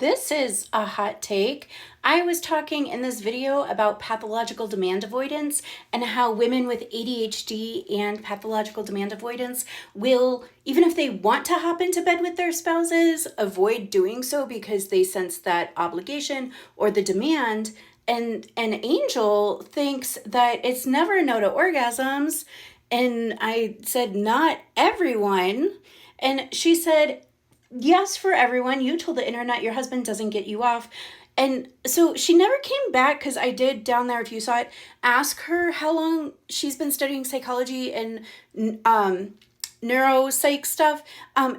This is a hot take. I was talking in this video about pathological demand avoidance and how women with ADHD and pathological demand avoidance will, even if they want to hop into bed with their spouses, avoid doing so because they sense that obligation or the demand. And an Angel thinks that it's never no to orgasms. And I said, not everyone. And she said, yes, for everyone. You told the internet your husband doesn't get you off. And so she never came back, because I did down there, if you saw it, ask her how long she's been studying psychology and neuropsych stuff.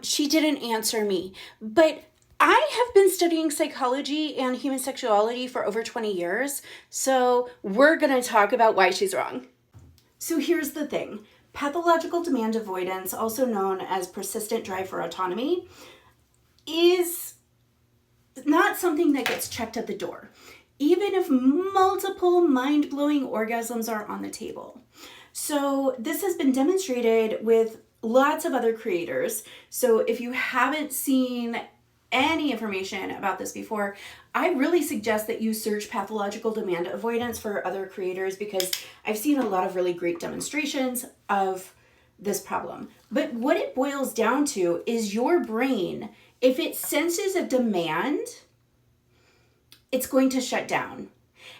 She didn't answer me. But I have been studying psychology and human sexuality for over 20 years. So we're going to talk about why she's wrong. So here's the thing. Pathological demand avoidance, also known as persistent drive for autonomy, is not something that gets checked at the door, even if multiple mind-blowing orgasms are on the table. So this has been demonstrated with lots of other creators. So if you haven't seen any information about this before, I really suggest that you search pathological demand avoidance for other creators, because I've seen a lot of really great demonstrations of this problem. But what it boils down to is your brain, if it senses a demand, it's going to shut down.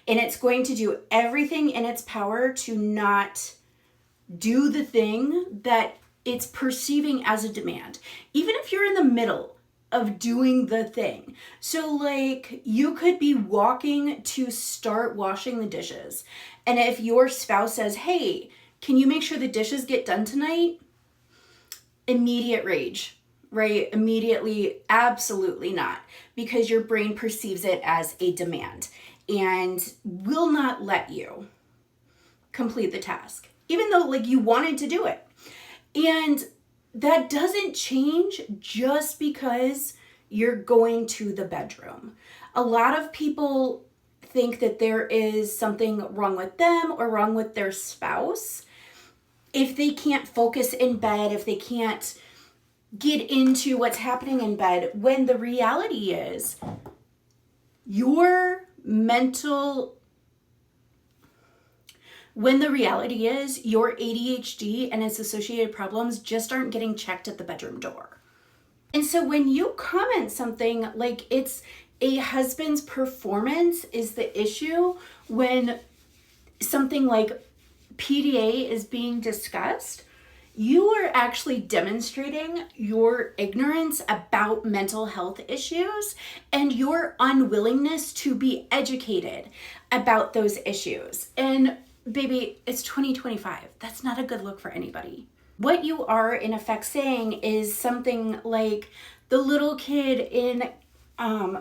And it's going to do everything in its power to not do the thing that it's perceiving as a demand. Even if you're in the middle of doing the thing. So like, you could be walking to start washing the dishes, and if your spouse says, hey, can you make sure the dishes get done tonight? Immediate rage, right? Immediately, absolutely not, because your brain perceives it as a demand and will not let you complete the task, even though like you wanted to do it. And that doesn't change just because you're going to the bedroom. A lot of people think that there is something wrong with them or wrong with their spouse if they can't focus in bed, if they can't get into what's happening in bed, when the reality is your ADHD and its associated problems just aren't getting checked at the bedroom door. And so when you comment something like it's a husband's performance is the issue, when something like PDA is being discussed, you are actually demonstrating your ignorance about mental health issues and your unwillingness to be educated about those issues. And baby, it's 2025. That's not a good look for anybody. What you are in effect saying is something like the little kid in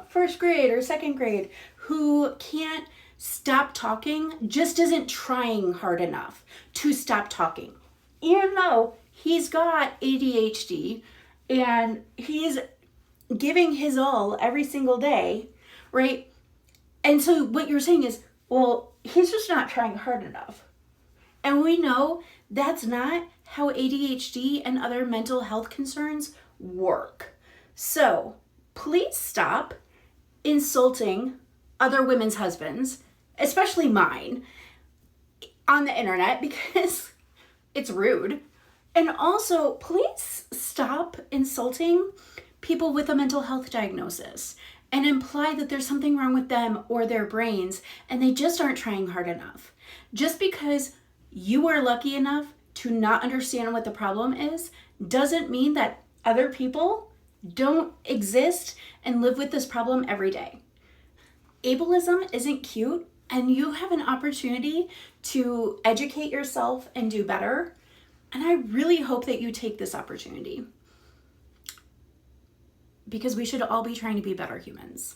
first grade or second grade who can't stop talking just isn't trying hard enough to stop talking. Even though he's got ADHD and he's giving his all every single day, right? And so what you're saying is, well, he's just not trying hard enough. And we know that's not how ADHD and other mental health concerns work. So please stop insulting other women's husbands, especially mine, on the internet, because it's rude. And also, please stop insulting people with a mental health diagnosis and imply that there's something wrong with them or their brains and they just aren't trying hard enough. Just because you are lucky enough to not understand what the problem is doesn't mean that other people don't exist and live with this problem every day. Ableism isn't cute, and you have an opportunity to educate yourself and do better. And I really hope that you take this opportunity, because we should all be trying to be better humans.